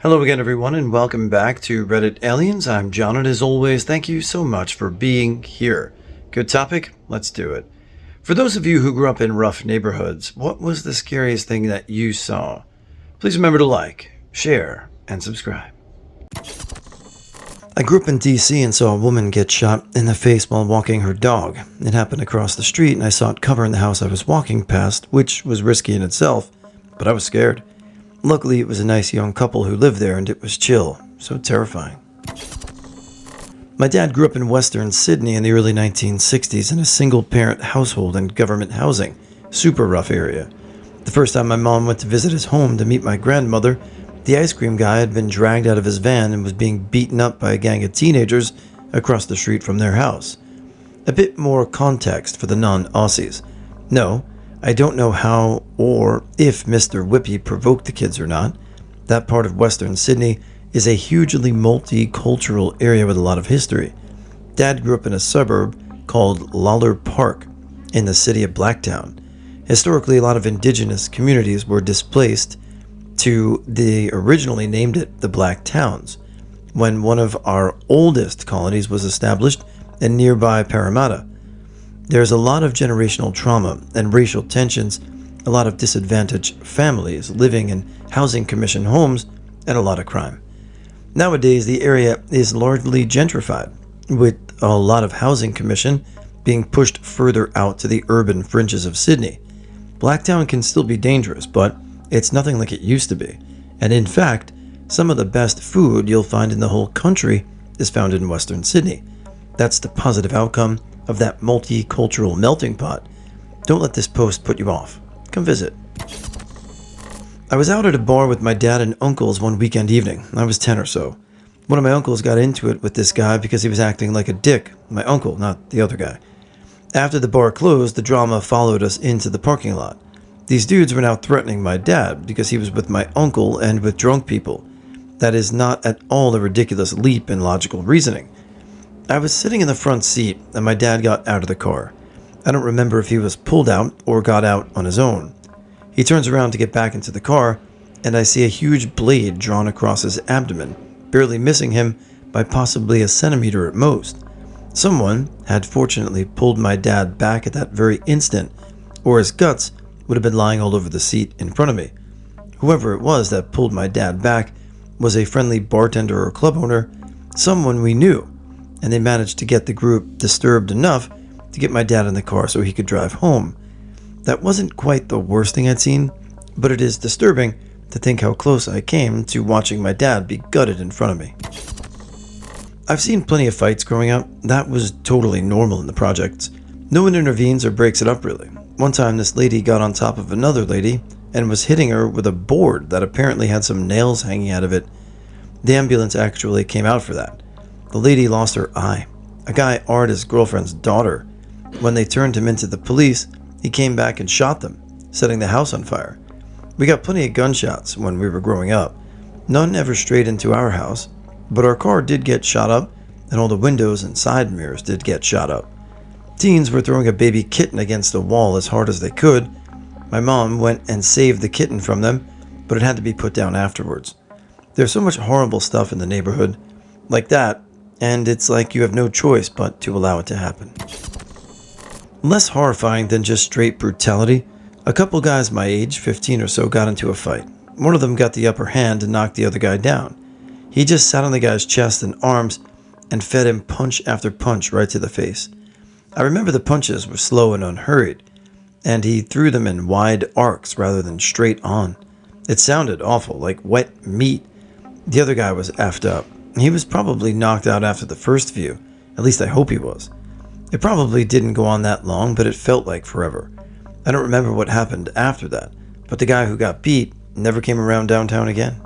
Hello again, everyone, and welcome back to Reddit Aliens. I'm John, and as always, thank you so much for being here. Good topic? Let's do it. For those of you who grew up in rough neighborhoods, what was the scariest thing that you saw? Please remember to like, share, and subscribe. I grew up in DC and saw a woman get shot in the face while walking her dog. It happened across the street, and I saw it covering the house I was walking past, which was risky in itself, but I was scared. Luckily, it was a nice young couple who lived there, and it was chill, so terrifying. My dad grew up in Western Sydney in the early 1960s in a single-parent household and government housing, super rough area. The first time my mom went to visit his home to meet my grandmother, the ice cream guy had been dragged out of his van and was being beaten up by a gang of teenagers across the street from their house. A bit more context for the non-Aussies. No, I don't know how or if Mr. Whippy provoked the kids or not. That part of Western Sydney is a hugely multicultural area with a lot of history. Dad grew up in a suburb called Lalor Park in the city of Blacktown. Historically, a lot of indigenous communities were displaced to they originally named it the Black Towns, when one of our oldest colonies was established in nearby Parramatta. There's a lot of generational trauma and racial tensions, a lot of disadvantaged families living in housing commission homes, and a lot of crime. Nowadays, the area is largely gentrified, with a lot of housing commission being pushed further out to the urban fringes of Sydney. Blacktown can still be dangerous, but it's nothing like it used to be. And in fact, some of the best food you'll find in the whole country is found in Western Sydney. That's the positive outcome of that multicultural melting pot. Don't let this post put you off. Come visit. I was out at a bar with my dad and uncles one weekend evening. I was 10 or so. One of my uncles got into it with this guy because he was acting like a dick. My uncle, not the other guy. After the bar closed, the drama followed us into the parking lot. These dudes were now threatening my dad because he was with my uncle and with drunk people. That is not at all a ridiculous leap in logical reasoning. I was sitting in the front seat and my dad got out of the car. I don't remember if he was pulled out or got out on his own. He turns around to get back into the car and I see a huge blade drawn across his abdomen, barely missing him by possibly a centimeter at most. Someone had fortunately pulled my dad back at that very instant, or his guts would have been lying all over the seat in front of me. Whoever it was that pulled my dad back was a friendly bartender or club owner, someone we knew, and they managed to get the group disturbed enough to get my dad in the car so he could drive home. That wasn't quite the worst thing I'd seen, but it is disturbing to think how close I came to watching my dad be gutted in front of me. I've seen plenty of fights growing up. That was totally normal in the projects. No one intervenes or breaks it up really. One time this lady got on top of another lady and was hitting her with a board that apparently had some nails hanging out of it. The ambulance actually came out for that. The lady lost her eye. A guy arred his girlfriend's daughter. When they turned him into the police, he came back and shot them, setting the house on fire. We got plenty of gunshots when we were growing up. None ever strayed into our house, but our car did get shot up, and all the windows and side mirrors did get shot up. Teens were throwing a baby kitten against a wall as hard as they could. My mom went and saved the kitten from them, but it had to be put down afterwards. There's so much horrible stuff in the neighborhood like that, and it's like you have no choice but to allow it to happen. Less horrifying than just straight brutality, a couple guys my age, 15 or so, got into a fight. One of them got the upper hand and knocked the other guy down. He just sat on the guy's chest and arms and fed him punch after punch right to the face. I remember the punches were slow and unhurried, and he threw them in wide arcs rather than straight on. It sounded awful, like wet meat. The other guy was effed up. He was probably knocked out after the first few. At least I hope he was. It probably didn't go on that long, but it felt like forever. I don't remember what happened after that, but the guy who got beat never came around downtown again.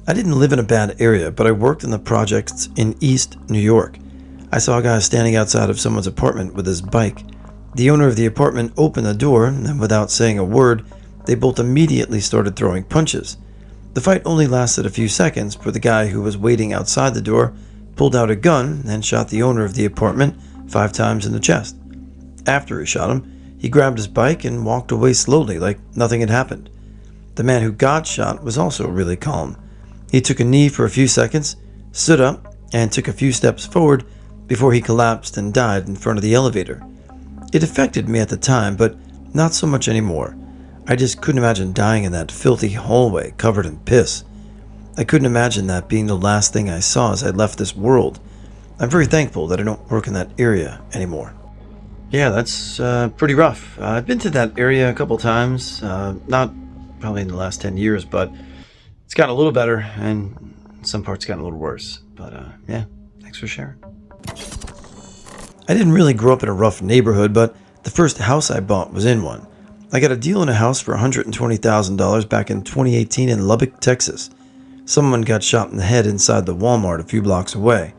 I didn't live in a bad area, but I worked in the projects in East New York. I saw a guy standing outside of someone's apartment with his bike. The owner of the apartment opened the door, and without saying a word, they both immediately started throwing punches. The fight only lasted a few seconds, but the guy who was waiting outside the door pulled out a gun and shot the owner of the apartment 5 times in the chest. After he shot him, he grabbed his bike and walked away slowly like nothing had happened. The man who got shot was also really calm. He took a knee for a few seconds, stood up, and took a few steps forward before he collapsed and died in front of the elevator. It affected me at the time, but not so much anymore. I just couldn't imagine dying in that filthy hallway covered in piss. I couldn't imagine that being the last thing I saw as I left this world. I'm very thankful that I don't work in that area anymore. Yeah, that's pretty rough. I've been to that area a couple times, not probably in the last 10 years, but it's gotten a little better, and some parts gotten a little worse. But yeah, thanks for sharing. I didn't really grow up in a rough neighborhood, but the first house I bought was in one. I got a deal in a house for $120,000 back in 2018 in Lubbock, Texas. Someone got shot in the head inside the Walmart a few blocks away.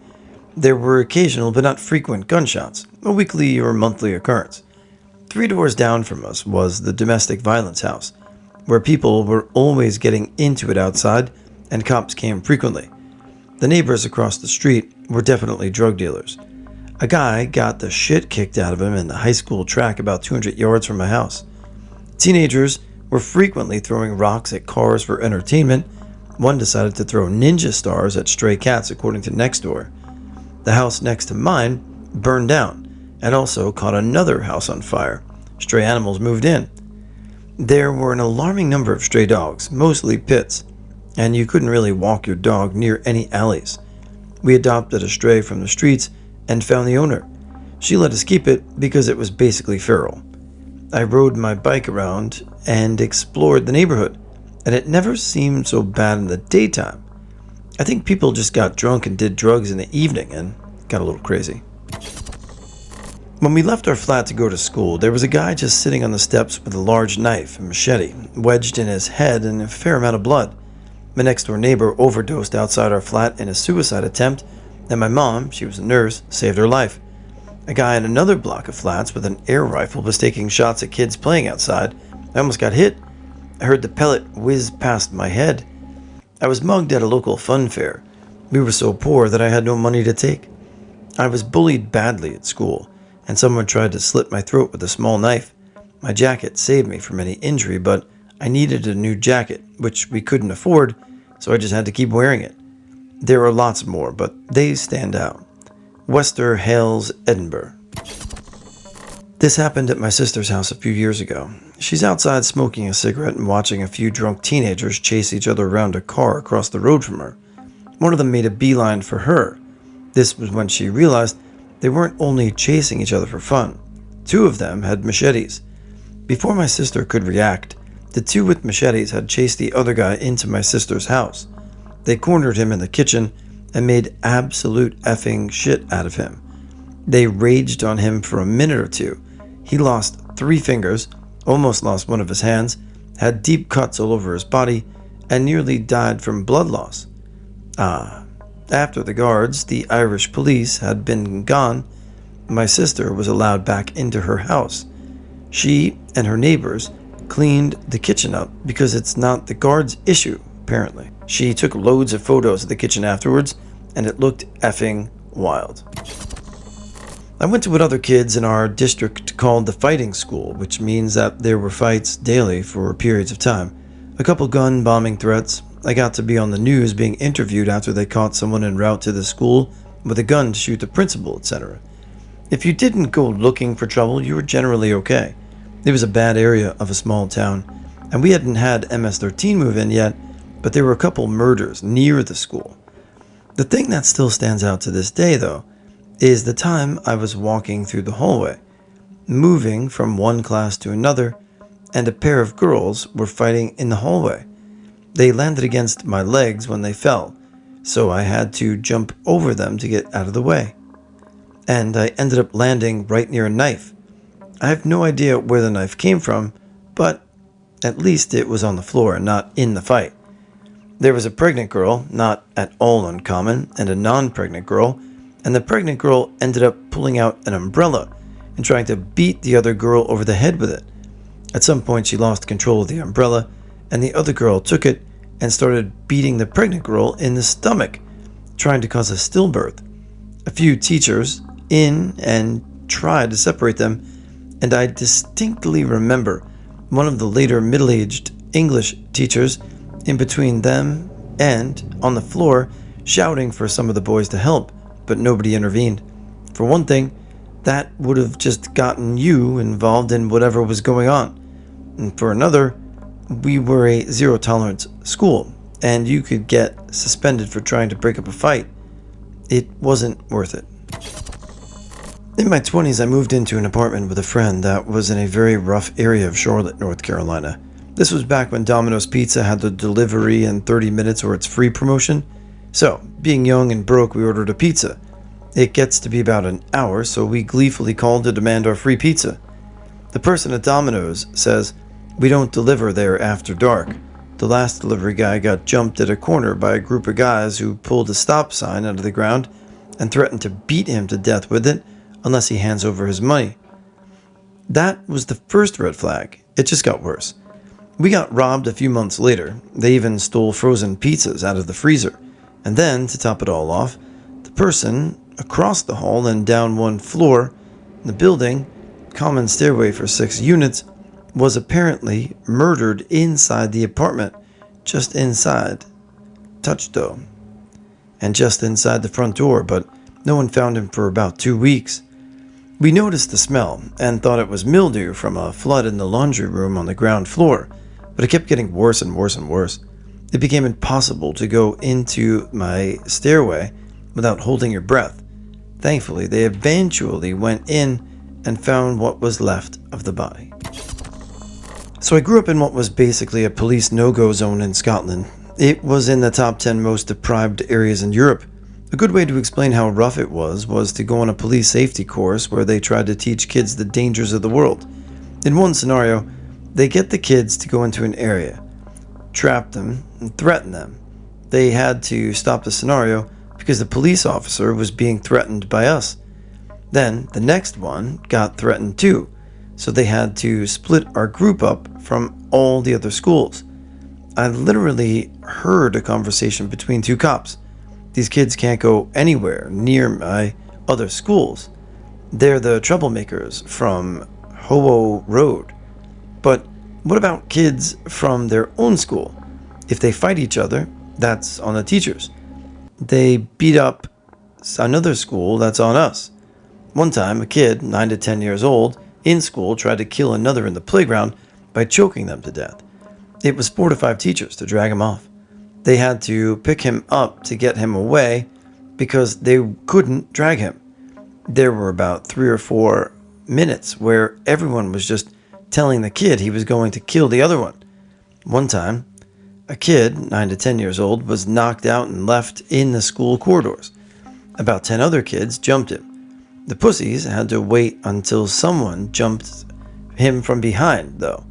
There were occasional but not frequent gunshots, a weekly or monthly occurrence. 3 doors down from us was the domestic violence house, where people were always getting into it outside and cops came frequently. The neighbors across the street were definitely drug dealers. A guy got the shit kicked out of him in the high school track about 200 yards from my house. Teenagers were frequently throwing rocks at cars for entertainment. One decided to throw ninja stars at stray cats, according to Nextdoor. The house next to mine burned down and also caught another house on fire. Stray animals moved in. There were an alarming number of stray dogs, mostly pits, and you couldn't really walk your dog near any alleys. We adopted a stray from the streets and found the owner. She let us keep it because it was basically feral. I rode my bike around and explored the neighborhood, and it never seemed so bad in the daytime. I think people just got drunk and did drugs in the evening and got a little crazy. When we left our flat to go to school, there was a guy just sitting on the steps with a large knife and machete wedged in his head and a fair amount of blood. My next door neighbor overdosed outside our flat in a suicide attempt, and my mom, she was a nurse, saved her life. A guy in another block of flats with an air rifle was taking shots at kids playing outside. I almost got hit. I heard the pellet whiz past my head. I was mugged at a local fun fair. We were so poor that I had no money to take. I was bullied badly at school, and someone tried to slit my throat with a small knife. My jacket saved me from any injury, but I needed a new jacket, which we couldn't afford, so I just had to keep wearing it. There are lots more, but they stand out. Wester Hales, Edinburgh. This happened at my sister's house a few years ago. She's outside smoking a cigarette and watching a few drunk teenagers chase each other around a car across the road from her. One of them made a beeline for her. This was when she realized they weren't only chasing each other for fun. 2 of them had machetes. Before my sister could react, the 2 with machetes had chased the other guy into my sister's house. They cornered him in the kitchen and made absolute effing shit out of him. They raged on him for a minute or two. He lost 3 fingers, almost lost one of his hands, had deep cuts all over his body, and nearly died from blood loss. After the guards, the Irish police, had been gone, my sister was allowed back into her house. She and her neighbors cleaned the kitchen up because it's not the guards' issue, apparently. She took loads of photos of the kitchen afterwards, and it looked effing wild. I went to what other kids in our district called the fighting school, which means that there were fights daily for periods of time. A couple gun bombing threats. I got to be on the news being interviewed after they caught someone en route to the school with a gun to shoot the principal, etc. If you didn't go looking for trouble, you were generally okay. It was a bad area of a small town, and we hadn't had MS-13 move in yet, but there were a couple murders near the school. The thing that still stands out to this day, though, is the time I was walking through the hallway, moving from one class to another, and a pair of girls were fighting in the hallway. They landed against my legs when they fell, so I had to jump over them to get out of the way. And I ended up landing right near a knife. I have no idea where the knife came from, but at least it was on the floor and not in the fight. There was a pregnant girl, not at all uncommon, and a non-pregnant girl, and the pregnant girl ended up pulling out an umbrella and trying to beat the other girl over the head with it. At some point she lost control of the umbrella, and the other girl took it and started beating the pregnant girl in the stomach, trying to cause a stillbirth. A few teachers in and tried to separate them, and I distinctly remember one of the later middle-aged English teachers in between them and on the floor shouting for some of the boys to help, but nobody intervened. For one thing, that would have just gotten you involved in whatever was going on. And for another, we were a zero-tolerance school, and you could get suspended for trying to break up a fight. It wasn't worth it. In my 20s, I moved into an apartment with a friend that was in a very rough area of Charlotte, North Carolina. This was back when Domino's Pizza had the delivery in 30 minutes or it's free promotion. So, being young and broke, we ordered a pizza. It gets to be about an hour, so we gleefully called to demand our free pizza. The person at Domino's says, "We don't deliver there after dark." The last delivery guy got jumped at a corner by a group of guys who pulled a stop sign out of the ground and threatened to beat him to death with it unless he hands over his money. That was the first red flag. It just got worse. We got robbed a few months later. They even stole frozen pizzas out of the freezer. And then, to top it all off, the person across the hall and down one floor in the building, common stairway for 6 units, was apparently murdered inside the apartment, just inside, touched though, and just inside the front door, but no one found him for about 2 weeks. We noticed the smell and thought it was mildew from a flood in the laundry room on the ground floor, but it kept getting worse and worse and worse. It became impossible to go into my stairway without holding your breath. Thankfully, they eventually went in and found what was left of the body. So I grew up in what was basically a police no-go zone in Scotland. It was in the top 10 most deprived areas in Europe. A good way to explain how rough it was to go on a police safety course where they tried to teach kids the dangers of the world. In one scenario, they get the kids to go into an area, trap them, and threaten them. They had to stop the scenario because the police officer was being threatened by us. Then the next one got threatened too, so they had to split our group up from all the other schools. I literally heard a conversation between 2 cops. These kids can't go anywhere near my other schools. They're the troublemakers from Hobo Road. But what about kids from their own school? If they fight each other, that's on the teachers. They beat up another school, that's on us. One time, a kid, 9 to 10 years old, in school tried to kill another in the playground by choking them to death. It was 4 to 5 teachers to drag him off. They had to pick him up to get him away because they couldn't drag him. There were about 3 or 4 minutes where everyone was just telling the kid he was going to kill the other one. One time, a kid, 9 to 10 years old, was knocked out and left in the school corridors. About 10 other kids jumped him. The pussies had to wait until someone jumped him from behind, though.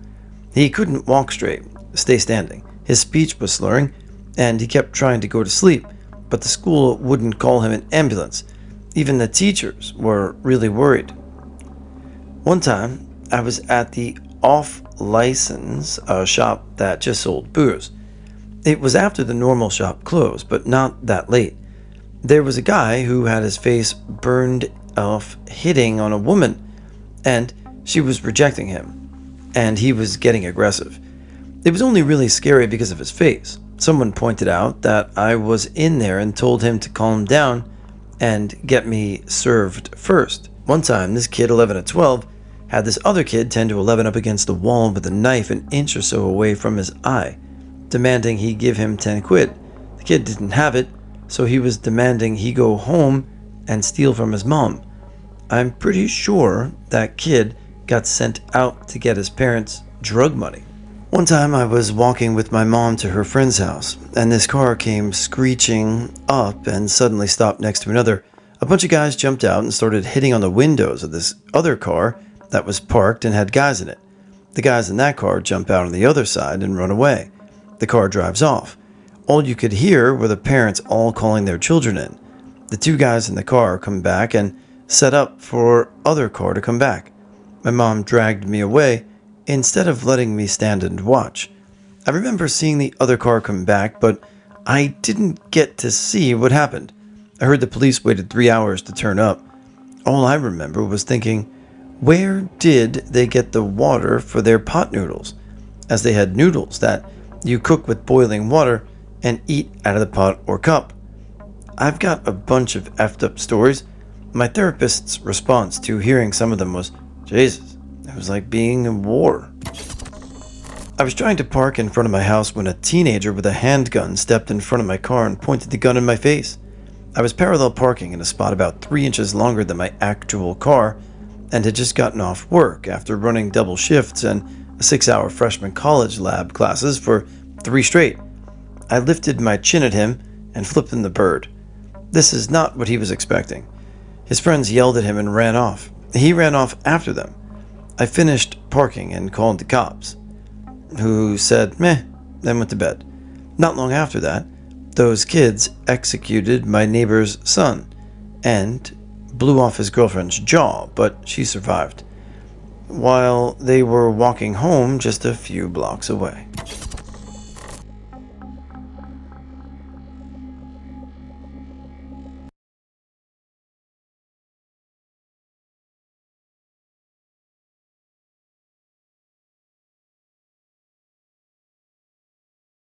He couldn't walk straight, stay standing. His speech was slurring, and he kept trying to go to sleep, but the school wouldn't call him an ambulance. Even the teachers were really worried. One time, I was at the off-license shop that just sold booze. It was after the normal shop closed, but not that late. There was a guy who had his face burned off hitting on a woman, and she was rejecting him, and he was getting aggressive. It was only really scary because of his face. Someone pointed out that I was in there and told him to calm down and get me served first. One time, this kid, 11 or 12, had this other kid, 10 to 11, up against the wall with a knife an inch or so away from his eye, demanding he give him 10 quid. The kid didn't have it, so he was demanding he go home and steal from his mom. I'm pretty sure that kid got sent out to get his parents drug money. One time I was walking with my mom to her friend's house, and this car came screeching up and suddenly stopped next to another. A bunch of guys jumped out and started hitting on the windows of this other car that was parked and had guys in it. The guys in that car jump out on the other side and run away. The car drives off. All you could hear were the parents all calling their children in. The 2 guys in the car come back and set up for other car to come back. My mom dragged me away instead of letting me stand and watch. I remember seeing the other car come back, but I didn't get to see what happened. I heard the police waited 3 hours to turn up. All I remember was thinking, where did they get the water for their pot noodles? As they had noodles that You cook with boiling water and eat out of the pot or cup. I've got a bunch of effed up stories. My therapist's response to hearing some of them was, Jesus, it was like being in war. I was trying to park in front of my house when a teenager with a handgun stepped in front of my car and pointed the gun in my face. I was parallel parking in a spot about 3 inches longer than my actual car and had just gotten off work after running double shifts and a 6-hour freshman college lab classes for 3 straight. I lifted my chin at him and flipped him the bird. This is not what he was expecting. His friends yelled at him and ran off. He ran off after them. I finished parking and called the cops, who said, meh, then went to bed. Not long after that, those kids executed my neighbor's son and blew off his girlfriend's jaw, but she survived, while they were walking home just a few blocks away.